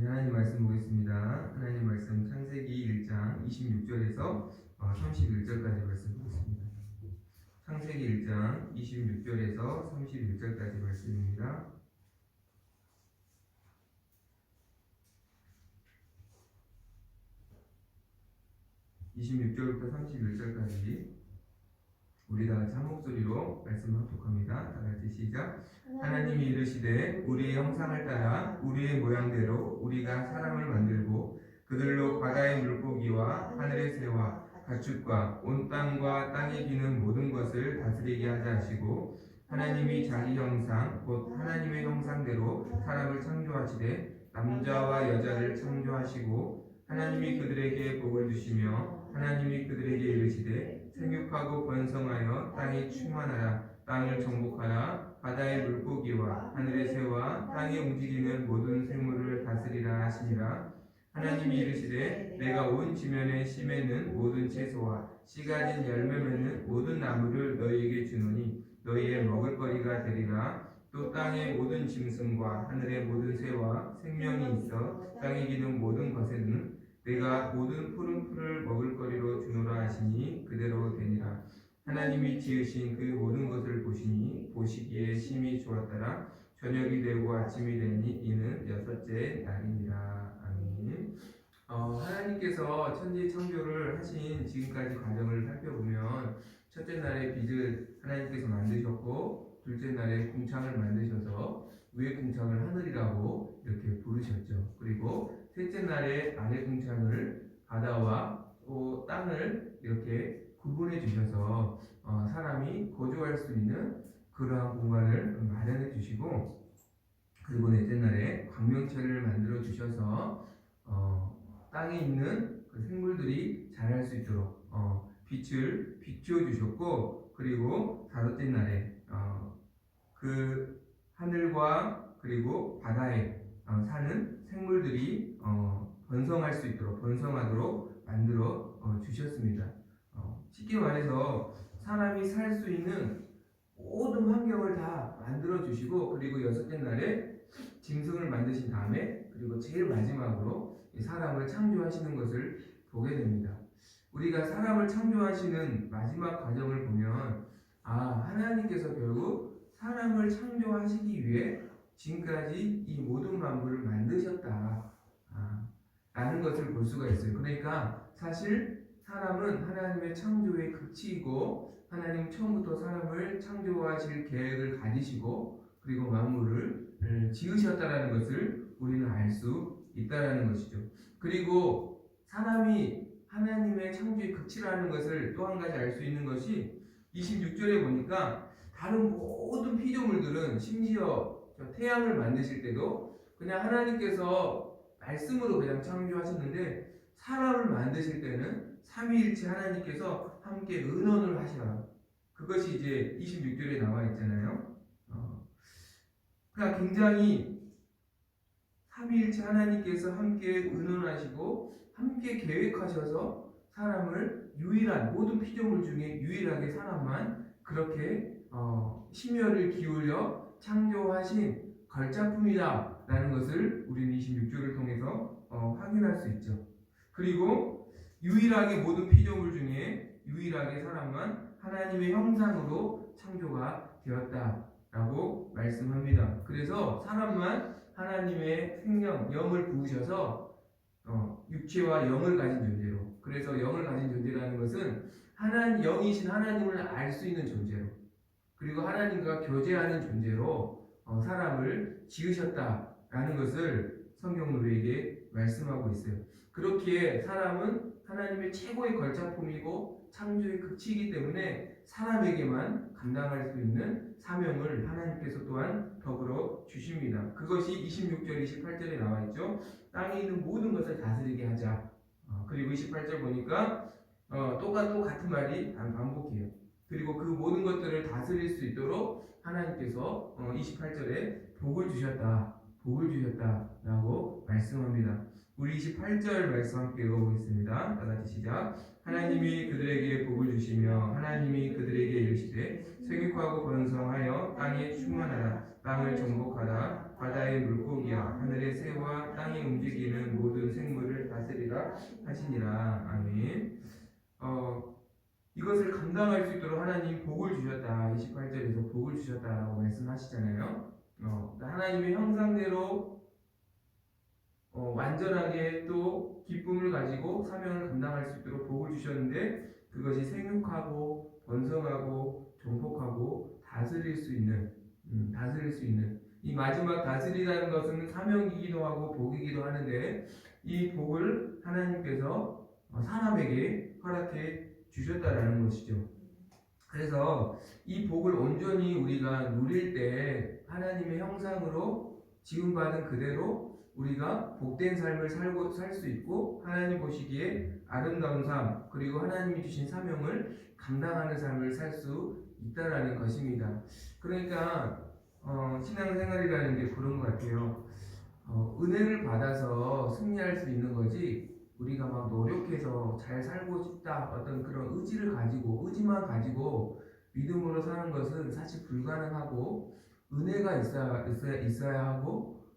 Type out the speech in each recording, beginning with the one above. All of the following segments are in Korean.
우리 하나님 말씀 보겠습니다. 하나님 말씀 창세기 1장 26절에서 31절까지 말씀 보겠습니다. 창세기 1장 26절에서 31절까지 말씀입니다. 26절부터 31절까지 우리 다 같이 한 목소리로 말씀 합독합니다. 다 같이 시작. 하나님이 이르시되 우리의 형상을 따라 우리의 모양대로 우리가 사람을 만들고 그들로 바다의 물고기와 하늘의 새와 가축과 온 땅과 땅에 기는 모든 것을 다스리게 하자 하시고 하나님이 자기 형상 곧 하나님의 형상대로 사람을 창조하시되 남자와 여자를 창조하시고 하나님이 그들에게 복을 주시며 하나님이 그들에게 이르시되 생육하고 번성하여 땅에 충만하라. 땅을 정복하라. 바다의 물고기와 하늘의 새와 땅에 움직이는 모든 생물을 다스리라 하시니라. 하나님이 이르시되 내가 온 지면에 심에는 모든 채소와 씨 가진 열매 맺는 모든 나무를 너희에게 주노니 너희의 먹을거리가 되리라. 또 땅의 모든 짐승과 하늘의 모든 새와 생명이 있어 땅에 기는 모든 것에는 내가 모든 푸른 풀을 먹을거리로 주노라 하시니 그대로 되니라. 하나님이 지으신 그 모든 것을 보시니 보시기에 심히 좋았더라. 저녁이 되고 아침이 되니 이는 여섯째 날이니라. 아멘. 하나님께서 천지 창조를 하신 지금까지 과정을 살펴보면 첫째 날에 빛을 하나님께서 만드셨고 둘째 날에 궁창을 만드셔서 위의 궁창을 하늘이라고 이렇게 부르셨죠. 그리고 셋째 날에 아래 궁창을 바다와 또 땅을 이렇게 구분해 주셔서 사람이 거주할 수 있는 그러한 공간을 마련해 주시고 그리고 넷째 날에 광명체를 만들어 주셔서 땅에 있는 그 생물들이 자랄 수 있도록 빛을 비추어 주셨고 그리고 다섯째 날에 그 하늘과 그리고 바다에 사는 생물들이 번성할 수 있도록 번성하도록 만들어 주셨습니다. 쉽게 말해서 사람이 살 수 있는 모든 환경을 다 만들어 주시고 그리고 여섯째 날에 짐승을 만드신 다음에 그리고 제일 마지막으로 사람을 창조하시는 것을 보게 됩니다. 우리가 사람을 창조하시는 마지막 과정을 보면 하나님께서 결국 사람을 창조하시기 위해 지금까지 이 모든 만물을 만드셨다 라는 것을 볼 수가 있어요. 그러니까 사실 사람은 하나님의 창조의 극치이고 하나님 처음부터 사람을 창조하실 계획을 가지시고 그리고 만물을 지으셨다라는 것을 우리는 알 수 있다라는 것이죠. 그리고 사람이 하나님의 창조의 극치라는 것을 또 한 가지 알 수 있는 것이 26절에 보니까 다른 모든 피조물들은 심지어 태양을 만드실 때도 그냥 하나님께서 말씀으로 그냥 창조하셨는데 사람을 만드실 때는 삼위일체 하나님께서 함께 의논을 하시라. 그것이 이제 26절에 나와 있잖아요. 그러니까 굉장히 삼위일체 하나님께서 함께 의논하시고 함께 계획하셔서 사람을 유일한 모든 피조물 중에 유일하게 사람만 그렇게 심혈을 기울여 창조하신 걸작품이다 라는 것을 우리는 26절을 통해서 확인할 수 있죠. 그리고 유일하게 모든 피조물 중에 유일하게 사람만 하나님의 형상으로 창조가 되었다라고 말씀합니다. 그래서 사람만 하나님의 생명, 영을 부으셔서 육체와 영을 가진 존재로 그래서 영을 가진 존재라는 것은 영이신 하나님을 알 수 있는 존재로 그리고 하나님과 교제하는 존재로 사람을 지으셨다라는 것을 성경은 우리에게 말씀하고 있어요. 그렇기에 사람은 하나님의 최고의 걸작품이고 창조의 극치이기 때문에 사람에게만 감당할 수 있는 사명을 하나님께서 또한 더불어 주십니다. 그것이 26절, 28절에 나와 있죠. 땅에 있는 모든 것을 다스리게 하자. 그리고 28절 보니까 또 같은 말이 반복해요. 그리고 그 모든 것들을 다스릴 수 있도록 하나님께서 28절에 복을 주셨다라고 말씀합니다. 우리 28절 말씀 함께 읽어보겠습니다. 다같이 시작. 하나님이 그들에게 복을 주시며 하나님이 그들에게 이르시되 생육하고 번성하여 땅에 충만하라. 땅을 정복하라. 바다의 물고기와 하늘의 새와 땅에 움직이는 모든 생물을 다스리라 하시니라. 아멘. 이것을 감당할 수 있도록 하나님 복을 주셨다. 28절에서 복을 주셨다라고 말씀하시잖아요. 하나님의 형상대로 완전하게 또 기쁨을 가지고 사명을 감당할 수 있도록 복을 주셨는데, 그것이 생육하고 번성하고 종복하고 다스릴 수 있는 이 마지막 다스리라는 것은 사명이기도 하고 복이기도 하는데, 이 복을 하나님께서 사람에게 허락해 주셨다라는 것이죠. 그래서 이 복을 온전히 우리가 누릴 때 하나님의 형상으로 지음받은 그대로 우리가 복된 삶을 살 수 있고, 하나님 보시기에 아름다운 삶, 그리고 하나님이 주신 사명을 감당하는 삶을 살 수 있다라는 것입니다. 그러니까 신앙생활이라는 게 그런 것 같아요. 은혜를 받아서 승리할 수 있는 거지, 우리가 막 노력해서 잘 살고 싶다 어떤 그런 의지만 가지고 믿음으로 사는 것은 사실 불가능하고, 은혜가 있어야 하고,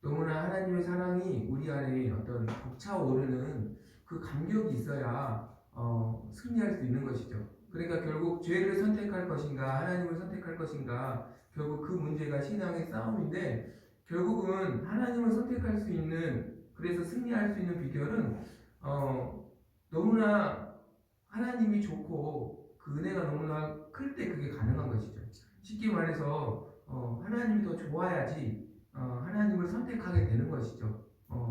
너무나 하나님의 사랑이 우리 안에 어떤 벅차오르는 그 감격이 있어야 승리할 수 있는 것이죠. 그러니까 결국 죄를 선택할 것인가 하나님을 선택할 것인가, 결국 그 문제가 신앙의 싸움인데, 결국은 하나님을 선택할 수 있는, 그래서 승리할 수 있는 비결은 너무나 하나님이 좋고 그 은혜가 너무나 클 때 그게 가능한 것이죠. 쉽게 말해서 하나님이 더 좋아야지 하나님을 선택하게 되는 것이죠.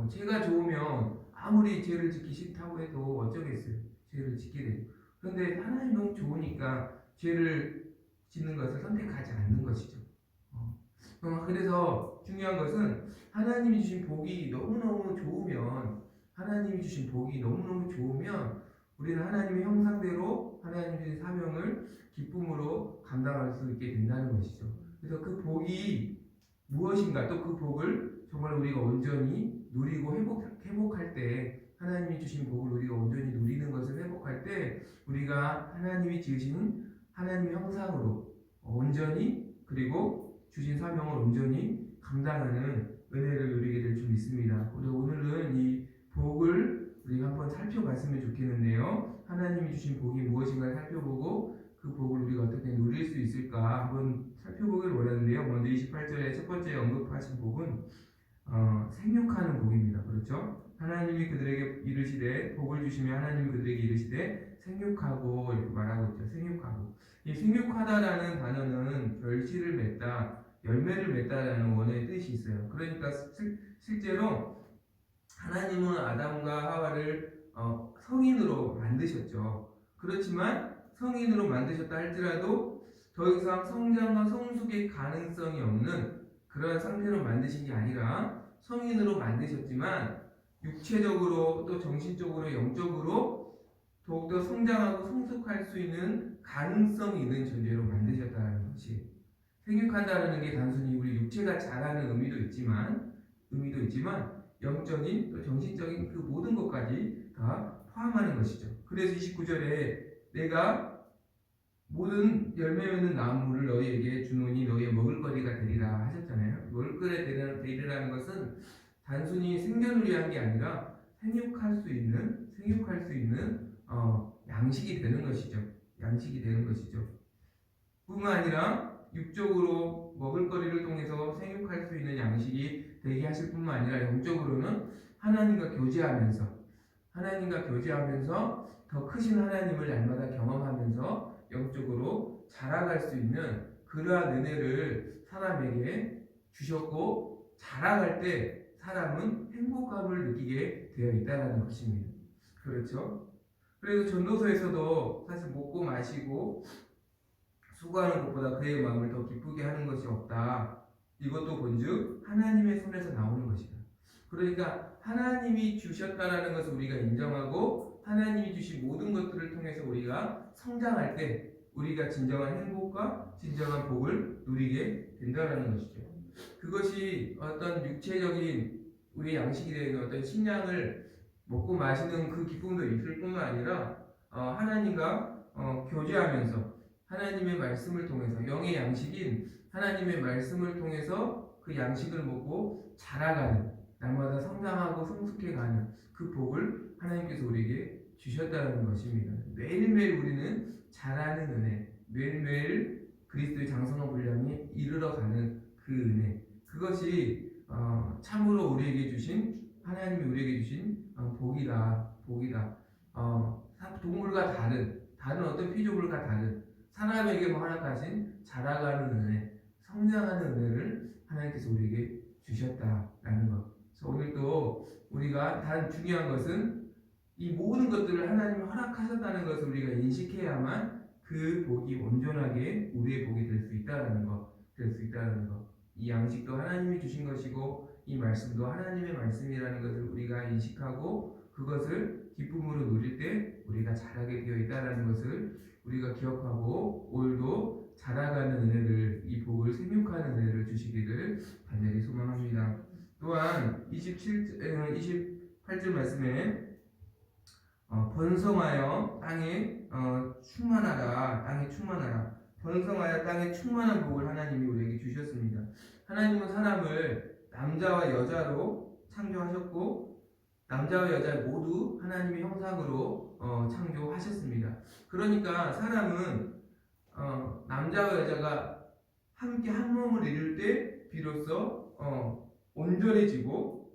죄가 좋으면 아무리 죄를 짓기 싫다고 해도 어쩌겠어요. 죄를 짓게 되죠. 그런데 하나님 너무 좋으니까 죄를 짓는 것을 선택하지 않는 것이죠. 그래서 중요한 것은 하나님이 주신 복이 너무너무 좋으면 우리는 하나님의 형상대로 하나님의 주신 사명을 기쁨으로 감당할 수 있게 된다는 것이죠. 그래서 그 복이 무엇인가, 또 그 복을 정말 우리가 온전히 누리고 회복할 때, 하나님이 주신 복을 우리가 온전히 누리는 것을 회복할 때, 우리가 하나님이 지으신 하나님의 형상으로 온전히, 그리고 주신 사명을 온전히 감당하는 은혜를 누리게 될 줄 믿습니다. 우리 오늘은 이 복을 우리가 한번 살펴봤으면 좋겠는데요. 하나님이 주신 복이 무엇인가 살펴보고 그 복을 우리가 어떻게 누릴 수 있을까 한번 살펴보길 원하는데요. 먼저 28절에 첫 번째 언급하신 복은 생육하는 복입니다. 그렇죠? 하나님이 그들에게 이르시되, 복을 주시며 하나님이 그들에게 이르시되 생육하고 이렇게 말하고 있죠. 생육하고. 이 생육하다라는 단어는 결실을 맺다, 열매를 맺다라는 원어의 뜻이 있어요. 그러니까 실제로 하나님은 아담과 하와를 성인으로 만드셨죠. 그렇지만 성인으로 만드셨다 할지라도 더 이상 성장과 성숙의 가능성이 없는 그러한 상태로 만드신 게 아니라, 성인으로 만드셨지만 육체적으로 또 정신적으로 영적으로 더욱더 성장하고 성숙할 수 있는 가능성이 있는 존재로 만드셨다는 것이, 생육한다는 게 단순히 우리 육체가 자라는 의미도 있지만 영적인 또 정신적인 그 모든 것까지 다 포함하는 것이죠. 그래서 29절에 내가 모든 열매 맺는 나무를 너희에게 주노니 너희의 먹을거리가 되리라 하셨잖아요. 먹을거리가 되리라는 것은 단순히 생존을 위한 게 아니라 생육할 수 있는 양식이 되는 것이죠. 뿐만 아니라 육적으로 먹을거리를 통해서 생육할 수 있는 양식이 되게 하실 뿐만 아니라, 영적으로는 하나님과 교제하면서 더 크신 하나님을 날마다 경험하면서 영적으로 자라갈 수 있는 그러한 은혜를 사람에게 주셨고, 자라갈 때 사람은 행복감을 느끼게 되어 있다는 것입니다. 그렇죠? 그래서 전도서에서도 사실 먹고 마시고 수고하는 것보다 그의 마음을 더 기쁘게 하는 것이 없다. 이것도 본즉 하나님의 손에서 나오는 것이다. 그러니까 하나님이 주셨다라는 것을 우리가 인정하고, 하나님이 주신 모든 것들을 통해서 우리가 성장할 때 우리가 진정한 행복과 진정한 복을 누리게 된다는 것이죠. 그것이 어떤 육체적인 우리의 양식이 되는 어떤 식량을 먹고 마시는 그 기쁨도 있을 뿐만 아니라, 하나님과 교제하면서 하나님의 말씀을 통해서, 영의 양식인 하나님의 말씀을 통해서 그 양식을 먹고 자라가는, 날마다 성장하고 성숙해가는 그 복을 하나님께서 우리에게 주셨다는 것입니다. 매일매일 우리는 자라는 은혜, 매일매일 그리스도의 장성한 분량에 이르러가는 그 은혜, 그것이 참으로 우리에게 주신, 하나님이 우리에게 주신 복이다. 동물과 다른 어떤 피조물과 다른, 사람에게 허락하신 자라가는 은혜, 성장하는 은혜를 하나님께서 우리에게 주셨다라는 것. 그래서 오늘도 우리가 단 중요한 것은 이 모든 것들을 하나님이 허락하셨다는 것을 우리가 인식해야만 그 복이 온전하게 우리의 복이 될 수 있다는 것. 이 양식도 하나님이 주신 것이고 이 말씀도 하나님의 말씀이라는 것을 우리가 인식하고 그것을 기쁨으로 누릴 때 우리가 자라게 되어 있다는 것을 우리가 기억하고 오늘도 자라가는 은혜를, 이 복을 생육하는 은혜를 주시기를 간절히 소망합니다. 또한 28절 말씀에 번성하여 땅에 충만하라. 번성하여 땅에 충만한 복을 하나님이 우리에게 주셨습니다. 하나님은 사람을 남자와 여자로 창조하셨고 남자와 여자 모두 하나님의 형상으로 창조하셨습니다. 그러니까 사람은 남자와 여자가 함께 한 몸을 이룰 때 비로소 온전해지고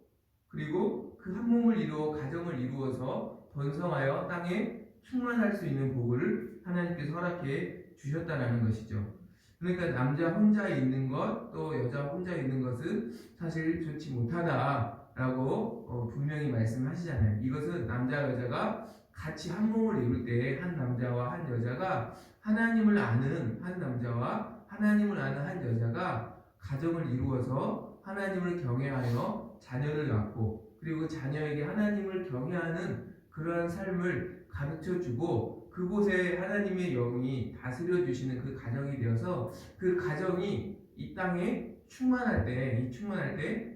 그리고 그 한 몸을 이루어 가정을 이루어서 번성하여 땅에 충만할 수 있는 복을 하나님께서 허락해 주셨다는 것이죠. 그러니까 남자 혼자 있는 것, 또 여자 혼자 있는 것은 사실 좋지 못하다라고 분명히 말씀하시잖아요. 이것은 남자 여자가 같이 한 몸을 이룰 때 한 남자와 한 여자가 하나님을 아는 한 남자와 하나님을 아는 한 여자가 가정을 이루어서 하나님을 경외하여 자녀를 낳고 그리고 자녀에게 하나님을 경외하는 그러한 삶을 가르쳐주고 그곳에 하나님의 영이 다스려 주시는 그 가정이 되어서 그 가정이 이 땅에 충만할 때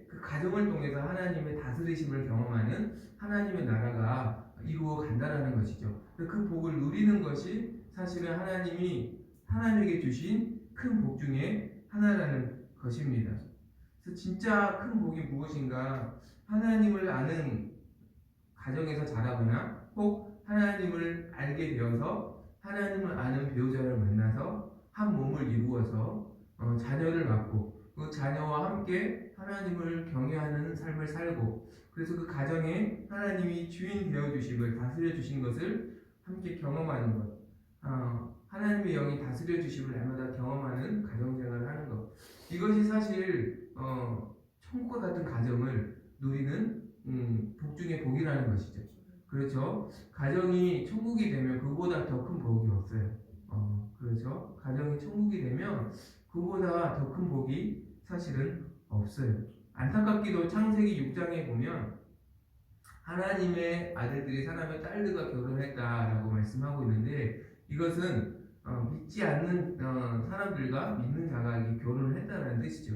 그 가정을 통해서 하나님의 다스리심을 경험하는 하나님의 나라가 이루어 간다라는 것이죠. 그 복을 누리는 것이 사실은 하나님이 하나님에게 주신 큰 복 중에 하나라는 것입니다. 그래서 진짜 큰 복이 무엇인가? 하나님을 아는 가정에서 자라거나 혹 하나님을 알게 되어서 하나님을 아는 배우자를 만나서 한 몸을 이루어서 자녀를 낳고 그 자녀와 함께 하나님을 경외하는 삶을 살고 그래서 그 가정에 하나님이 주인 되어주심을 다스려 주신 것을 함께 경험하는 것, 하나님의 영이 다스려 주심을 날마다 경험하는 가정생활을 하는 것, 이것이 사실 천국 같은 가정을 누리는 복 중의 복이라는 것이죠. 그렇죠? 가정이 천국이 되면 그보다 더 큰 복이 없어요. 그렇죠? 가정이 천국이 되면 그보다 더 큰 복이 사실은 없어요. 안타깝게도 창세기 6장에 보면 하나님의 아들들이 사람의 딸들과 결혼했다라고 말씀하고 있는데 이것은 믿지 않는 사람들과 믿는 자가 결혼을 했다는 뜻이죠.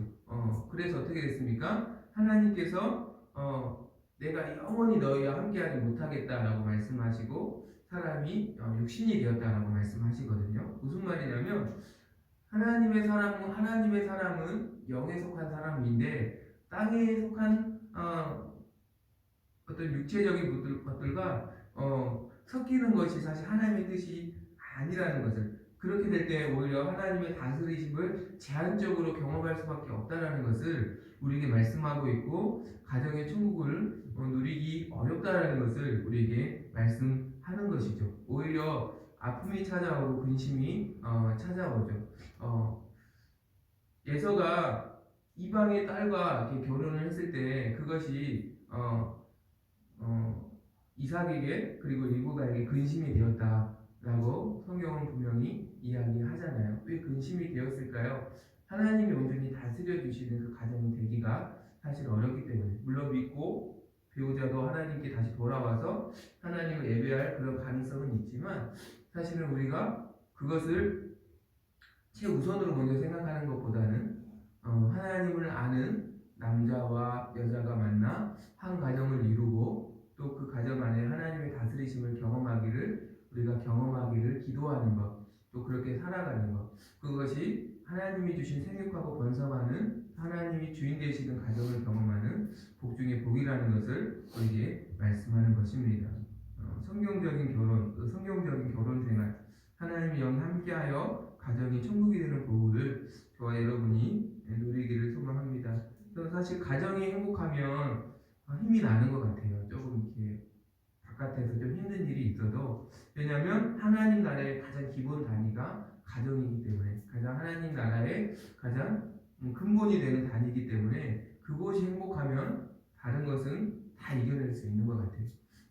그래서 어떻게 됐습니까? 하나님께서 내가 영원히 너희와 함께하지 못하겠다라고 말씀하시고 사람이 육신이 되었다라고 말씀하시거든요. 무슨 말이냐면 하나님의 사람은 영에 속한 사람인데 땅에 속한 어떤 육체적인 것들과 섞이는 것이 사실 하나님의 뜻이 아니라는 것을, 그렇게 될 때 오히려 하나님의 다스리심을 제한적으로 경험할 수밖에 없다는 것을 우리에게 말씀하고 있고 가정의 천국을 누리기 어렵다는 것을 우리에게 말씀하는 것이죠. 오히려 아픔이 찾아오고 근심이 찾아오죠. 예서가 이방의 딸과 이렇게 결혼을 했을 때 그것이 이삭에게 그리고 리브가에게 근심이 되었다라고 성경은 분명히 이야기하잖아요. 왜 근심이 되었을까요? 하나님이 온전히 다스려 주시는 그 가정이 되기가 사실 어렵기 때문에, 물론 믿고 배우자도 하나님께 다시 돌아와서 하나님을 예배할 그런 가능성은 있지만 사실은 우리가 그것을 최우선으로 먼저 생각하는 것보다는 하나님을 아는 남자와 여자가 만나 한 가정을 이루고 또 그 가정 안에 하나님의 다스리심을 우리가 경험하기를 기도하는 것, 또 그렇게 살아가는 것, 그것이 하나님이 주신 생육하고 번성하는 하나님이 주인 되시는 가정을 경험하는 복 중에 복이라는 것을 우리에게 말씀하는 것입니다. 성경적인 결혼 생활, 하나님이 영 함께하여 가정이 천국이 되는 복을 저와 여러분이 누리기를 소망합니다. 저는 사실 가정이 행복하면 힘이 나는 것 같아요. 조금 이렇게 바깥에서 좀 힘든 일이 있어도, 왜냐하면 하나님 나라의 가장 기본 단위가 가정이기 때문에, 가장 하나님 나라의 가장 근본이 되는 단위이기 때문에 그곳이 행복하면 다른 것은 다 이겨낼 수 있는 것 같아요.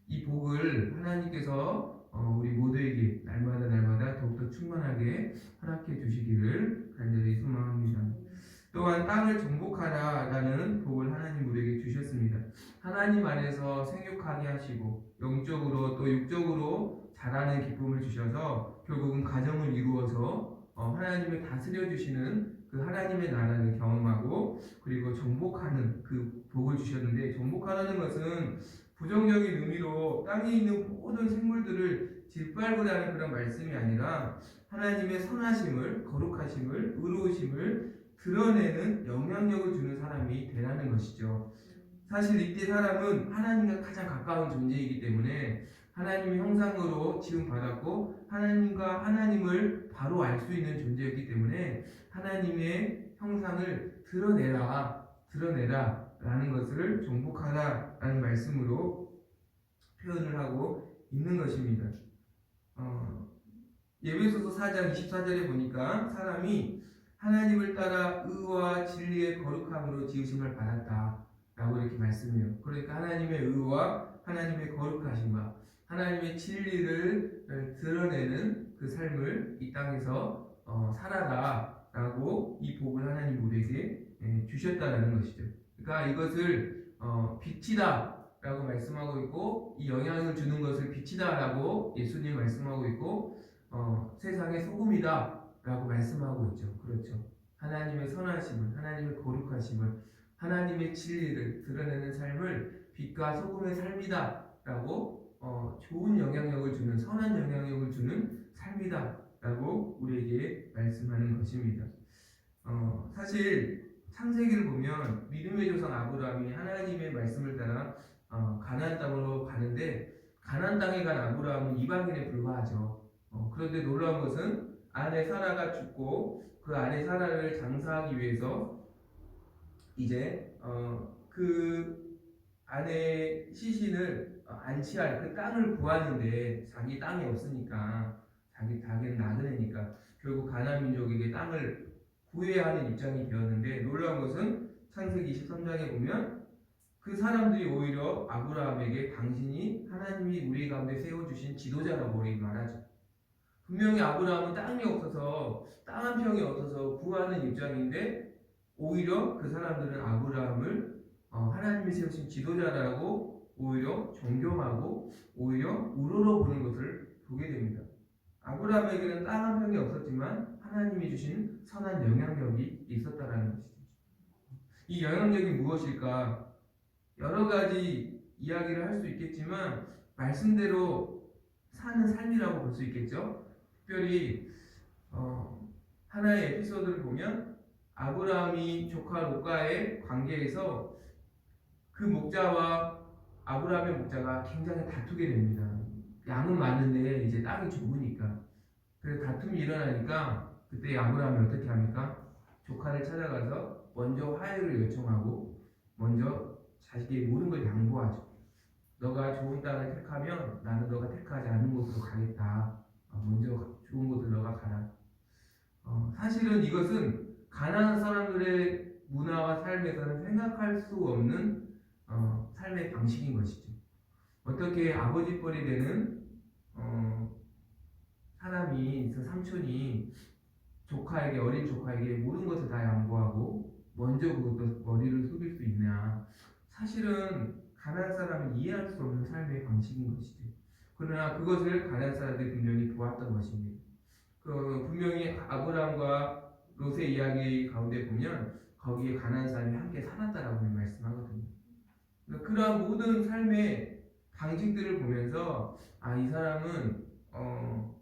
이 복을 하나님께서 우리 모두에게 날마다 더욱더 충만하게 허락해 주시기를 간절히 소망합니다. 또한 땅을 정복하라라는 복을 하나님 우리에게 주셨습니다. 하나님 안에서 생육하게 하시고 영적으로 또 육적으로 자라는 기쁨을 주셔서 결국은 가정을 이루어서 하나님의 다스려 주시는 그 하나님의 나라를 경험하고, 그리고 정복하는 그 복을 주셨는데, 정복하라는 것은 부정적인 의미로 땅에 있는 모든 생물들을 짓밟으라는 그런 말씀이 아니라 하나님의 선하심을, 거룩하심을, 의로우심을 드러내는 영향력을 주는 사람이 되라는 것이죠. 사실 이때 사람은 하나님과 가장 가까운 존재이기 때문에 하나님의 형상으로 지음받았고 하나님과 하나님을 바로 알 수 있는 존재였기 때문에 하나님의 형상을 드러내라 라는 것을 정복하라 라는 말씀으로 표현을 하고 있는 것입니다. 예배소서 4장 24절에 보니까 사람이 하나님을 따라 의와 진리의 거룩함으로 지으심을 받았다 라고 이렇게 말씀해요. 그러니까 하나님의 의와 하나님의 거룩하심과 하나님의 진리를 드러내는 그 삶을 이 땅에서 살아라 라고 이 복을 하나님 우리에게 주셨다라는 것이죠. 그러니까 이것을 빛이다 라고 말씀하고 있고, 이 영향을 주는 것을 빛이다 라고 예수님 말씀하고 있고, 세상의 소금이다 라고 말씀하고 있죠. 그렇죠. 하나님의 선하심을, 하나님의 거룩하심을, 하나님의 진리를 드러내는 삶을 빛과 소금의 삶이다 라고 좋은 영향력을 주는, 선한 영향력을 주는 삶이다 라고 우리에게 말씀하는 것입니다. 사실 창세기를 보면 믿음의 조상 아브라함이 하나님의 말씀을 따라 가나안 땅으로 가는데, 가나안 땅에 간 아브라함은 이방인에 불과하죠. 그런데 놀라운 것은 아내 사라가 죽고 그 아내 사라를 장사하기 위해서 이제 그 아내 시신을 안치할 그 땅을 구하는데, 자기 땅이 없으니까, 자기는 나그네니까 결국 가나안 민족에게 땅을 구해야 하는 입장이 되었는데, 놀라운 것은 창세기 23장에 보면 그 사람들이 오히려 아브라함에게 당신이 하나님이 우리 가운데 세워주신 지도자라고 말하죠. 분명히 아브라함은 땅이 없어서, 땅 한 평이 없어서 구하는 입장인데, 오히려 그 사람들은 아브라함을 하나님이 세우신 지도자라고 오히려 존경하고 오히려 우러러보는 것을 보게 됩니다. 아브라함에게는 땅 한 평이 없었지만 하나님이 주신 선한 영향력이 있었다라는 것이죠. 이 영향력이 무엇일까? 여러 가지 이야기를 할 수 있겠지만 말씀대로 사는 삶이라고 볼 수 있겠죠. 특별히 하나의 에피소드를 보면 아브라함이 조카 롯과의 관계에서 그 목자와 아브라함의 목자가 굉장히 다투게 됩니다. 양은 많은데 이제 땅이 좁으니까. 그래서 다툼이 일어나니까 그때 아브라함이 어떻게 합니까? 조카를 찾아가서 먼저 화해를 요청하고 먼저 자식의 모든 걸 양보하죠. 너가 좋은 땅을 택하면 나는 너가 택하지 않은 곳으로 가겠다. 먼저 좋은 곳을 너가 가라. 사실은 이것은 가나안 사람들의 문화와 삶에서는 생각할 수 없는 삶의 방식인 것이죠. 어떻게 아버지 뻘이 되는 사람이, 삼촌이 조카에게, 어린 조카에게 모든 것을 다 양보하고 먼저 그것도 머리를 숙일 수 있냐. 사실은 가나안 사람은 이해할 수 없는 삶의 방식인 것이죠. 그러나 그것을 가나안 사람들이 분명히 보았던 것입니다. 분명히 아브라함과 롯의 이야기 가운데 보면 거기에 가나안 사람이 함께 살았다라고 말씀하거든요. 그러한 모든 삶의 방식들을 보면서 이 사람은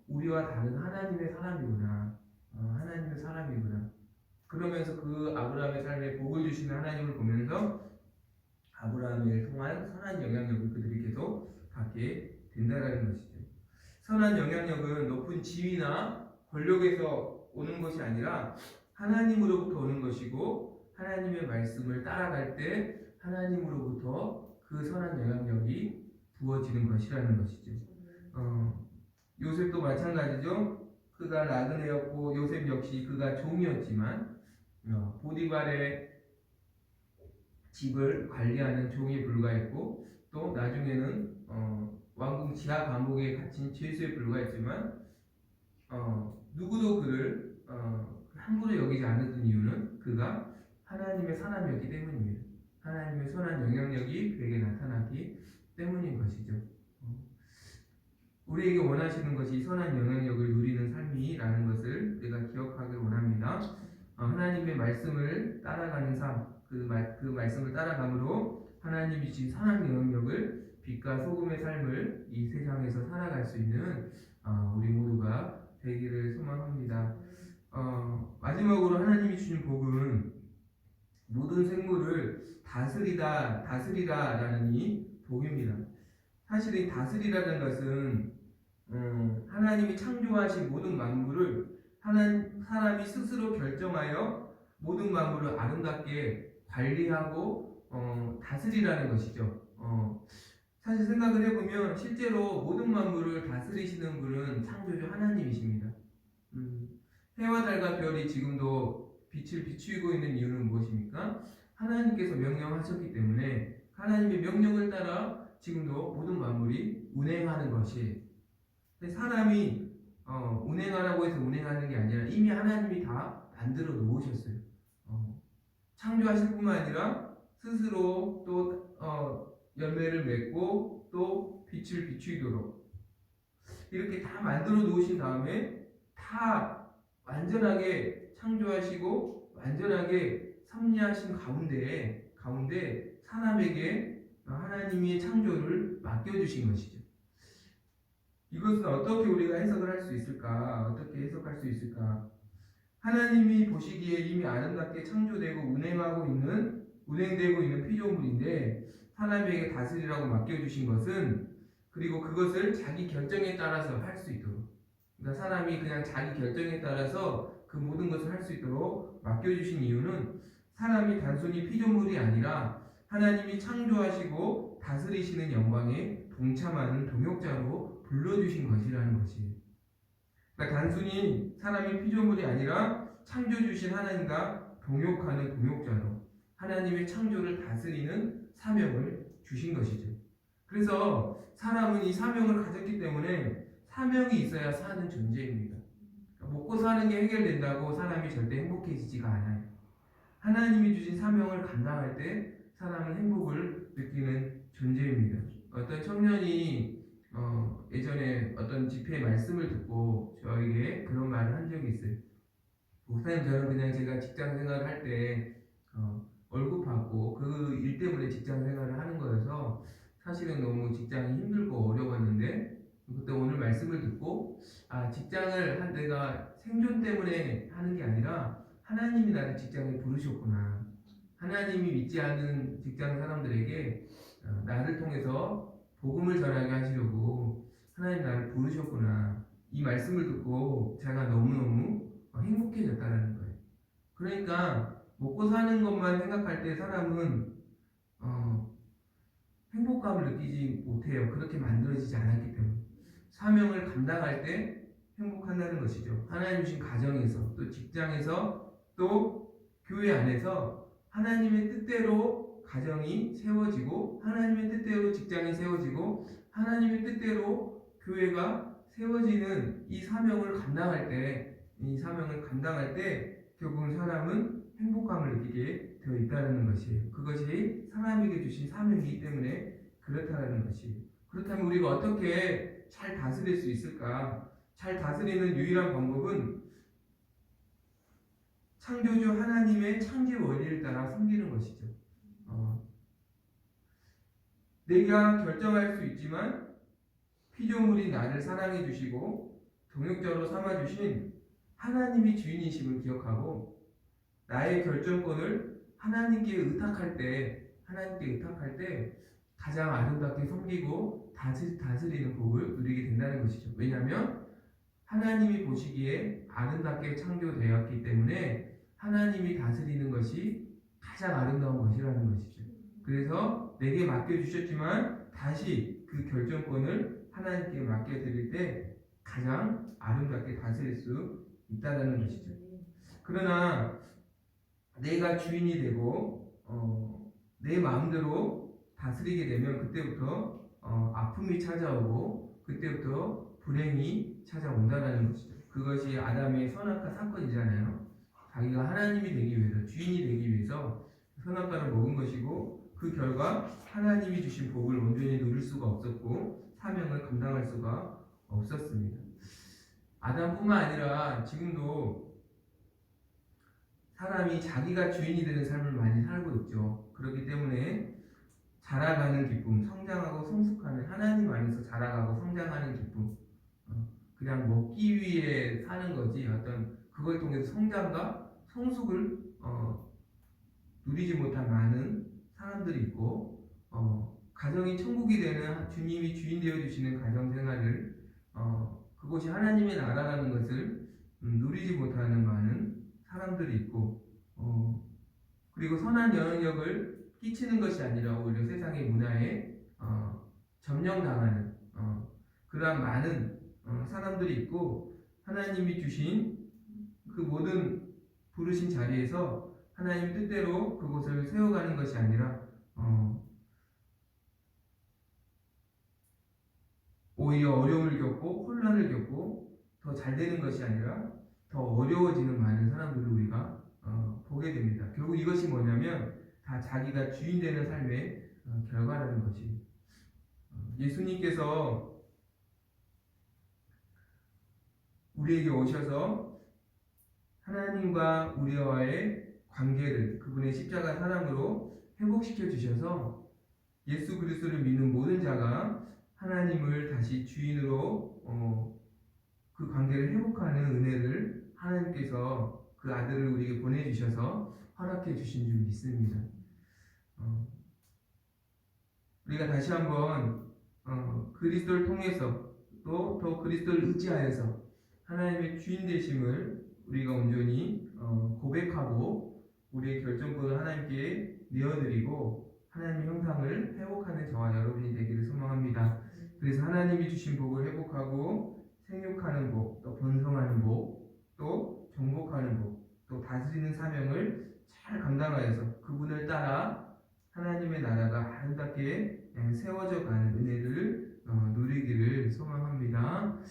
우리와 다른 하나님의 사람이구나. 하나님의 사람이구나. 그러면서 그 아브라함의 삶에 복을 주시는 하나님을 보면서 아브라함을 통한 선한 영향력을 그들이 계속 받게 된다라는 것이죠. 선한 영향력은 높은 지위나 권력에서 오는 것이 아니라 하나님으로부터 오는 것이고, 하나님의 말씀을 따라갈 때 하나님으로부터 그 선한 영향력이 부어지는 것이라는 것이죠. 요셉도 마찬가지죠. 그가 나그네였고 요셉 역시 그가 종이었지만 보디발의 집을 관리하는 종에 불과했고, 또 나중에는 왕궁 지하 감옥에 갇힌 죄수에 불과했지만 누구도 그를 함부로 여기지 않았던 이유는 그가 하나님의 사람이었기 때문입니다. 하나님의 선한 영향력이 그에게 나타났기 때문인 것이죠. 우리에게 원하시는 것이 선한 영향력을 누리는 삶이라는 것을 우리가 기억하길 원합니다. 하나님의 말씀을 따라가는 삶, 그 말씀을 따라감으로 하나님이 주신 선한 영향력을, 빛과 소금의 삶을 이 세상에서 살아갈 수 있는 우리 모두가 되기를 소망합니다. 마지막으로 하나님이 주신 복은 모든 생물을 다스리라라는 이 복입니다. 사실 이 다스리라는 것은 하나님이 창조하신 모든 만물을 사람이 스스로 결정하여 모든 만물을 아름답게 관리하고 다스리라는 것이죠. 사실 생각을 해보면 실제로 모든 만물을 다스리시는 분은 창조주 하나님이십니다. 해와 달과 별이 지금도 빛을 비추고 있는 이유는 무엇입니까? 하나님께서 명령하셨기 때문에 하나님의 명령을 따라 지금도 모든 만물이 운행하는 것이, 사람이 운행하라고 해서 운행하는 게 아니라 이미 하나님이 다 만들어 놓으셨어요. 창조하실 뿐만 아니라 스스로 또 열매를 맺고 또 빛을 비추도록 이렇게 다 만들어 놓으신 다음에 다 완전하게 창조하시고 완전하게 섭리하신 가운데 사람에게 하나님의 창조를 맡겨주신 것이죠. 이것은 어떻게 우리가 해석을 할 수 있을까? 어떻게 해석할 수 있을까? 하나님이 보시기에 이미 아름답게 창조되고 운행되고 있는 피조물인데 사람에게 다스리라고 맡겨주신 것은, 그리고 그것을 자기 결정에 따라서 할 수 있도록, 그러니까 사람이 그냥 자기 결정에 따라서 그 모든 것을 할 수 있도록 맡겨주신 이유는 사람이 단순히 피조물이 아니라 하나님이 창조하시고 다스리시는 영광에 동참하는 동역자로 불러주신 것이라는 것이에요. 그러니까 단순히 사람이 피조물이 아니라 창조주신 하나님과 동역하는 동역자로 하나님의 창조를 다스리는 사명을 주신 것이죠. 그래서 사람은 이 사명을 가졌기 때문에 사명이 있어야 사는 존재입니다. 먹고 사는 게 해결된다고 사람이 절대 행복해지지가 않아요. 하나님이 주신 사명을 감당할 때 사람은 행복을 느끼는 존재입니다. 어떤 청년이 예전에 어떤 집회의 말씀을 듣고 저에게 그런 말을 한 적이 있어요. 목사님, 저는 그냥 제가 직장 생활을 할 때 월급 받고 그 일 때문에 직장 생활을 하는 거여서 사실은 너무 직장이 힘들고 어려웠는데, 그때 오늘 말씀을 듣고 직장을 내가 생존 때문에 하는 게 아니라 하나님이 나를 직장에 부르셨구나. 하나님이 믿지 않는 직장 사람들에게 나를 통해서 복음을 전하게 하시려고 하나님 나를 부르셨구나. 이 말씀을 듣고 제가 너무너무 행복해졌다는 거예요. 그러니까 먹고 사는 것만 생각할 때 사람은 행복감을 느끼지 못해요. 그렇게 만들어지지 않았기 때문에. 사명을 감당할 때 행복한다는 것이죠. 하나님 주신 가정에서, 또 직장에서, 또 교회 안에서 하나님의 뜻대로 가정이 세워지고, 하나님의 뜻대로 직장이 세워지고, 하나님의 뜻대로 교회가 세워지는 이 사명을 감당할 때 결국은 사람은 행복감을 느끼게 되어 있다는 것이에요. 그것이 사람에게 주신 사명이기 때문에 그렇다는 것이에요. 그렇다면 우리가 어떻게 잘 다스릴 수 있을까? 잘 다스리는 유일한 방법은 창조주 하나님의 창조 원리를 따라 섬기는 것이죠. 내가 결정할 수 있지만 피조물이 나를 사랑해 주시고 동역자로 삼아 주신 하나님이 주인이심을 기억하고, 나의 결정권을 하나님께 의탁할 때 가장 아름답게 섬기고 다스리는 복을 누리게 된다는 것이죠. 왜냐하면 하나님이 보시기에 아름답게 창조되었기 때문에 하나님이 다스리는 것이 가장 아름다운 것이라는 것이죠. 그래서 내게 맡겨주셨지만 다시 그 결정권을 하나님께 맡겨드릴 때 가장 아름답게 다스릴 수 있다는 것이죠. 그러나 내가 주인이 되고 내 마음대로 다스리게 되면 그때부터 아픔이 찾아오고 그때부터 불행이 찾아온다는 것이죠. 그것이 아담의 선악과 사건이잖아요. 자기가 하나님이 되기 위해서, 주인이 되기 위해서 선악과를 먹은 것이고 그 결과 하나님이 주신 복을 온전히 누릴 수가 없었고 사명을 감당할 수가 없었습니다. 아담뿐만 아니라 지금도 사람이 자기가 주인이 되는 삶을 많이 살고 있죠. 그렇기 때문에 자라가는 기쁨, 성장하고 성숙하는, 하나님 안에서 자라가고 성장하는 기쁨, 그냥 먹기 위해 사는 거지 어떤 그걸 통해서 성장과 성숙을 누리지 못한 많은 사람들이 있고, 가정이 천국이 되는 주님이 주인 되어 주시는 가정 생활을 그것이 하나님의 나라라는 것을 누리지 못하는 많은 사람들이 있고, 그리고 선한 영향력을 끼치는 것이 아니라 오히려 세상의 문화에 점령당하는 그러한 많은 사람들이 있고, 하나님이 주신 그 모든 부르신 자리에서 하나님 뜻대로 그곳을 세워가는 것이 아니라 오히려 어려움을 겪고 혼란을 겪고 더 잘 되는 것이 아니라 더 어려워지는 많은 사람들을 우리가 보게 됩니다. 결국 이것이 뭐냐면 다 자기가 주인 되는 삶의 결과라는 것이. 예수님께서 우리에게 오셔서 하나님과 우리와의 관계를 그분의 십자가 사랑으로 회복시켜 주셔서 예수 그리스도를 믿는 모든 자가 하나님을 다시 주인으로 그 관계를 회복하는 은혜를 하나님께서 그 아들을 우리에게 보내주셔서 허락해 주신 줄 믿습니다. 우리가 다시 한번 그리스도를 통해서 또 더 그리스도를 의지하여서 하나님의 주인 되심을 우리가 온전히 고백하고 우리의 결정권을 하나님께 내어드리고 하나님의 형상을 회복하는 저와 여러분이 되기를 소망합니다. 그래서 하나님이 주신 복을 회복하고 생육하는 복, 또 번성하는 복, 또 정복하는 복, 또 다스리는 사명을 잘 감당하여서 그분을 따라 하나님의 나라가 아름답게 세워져 가는 은혜를 누리기를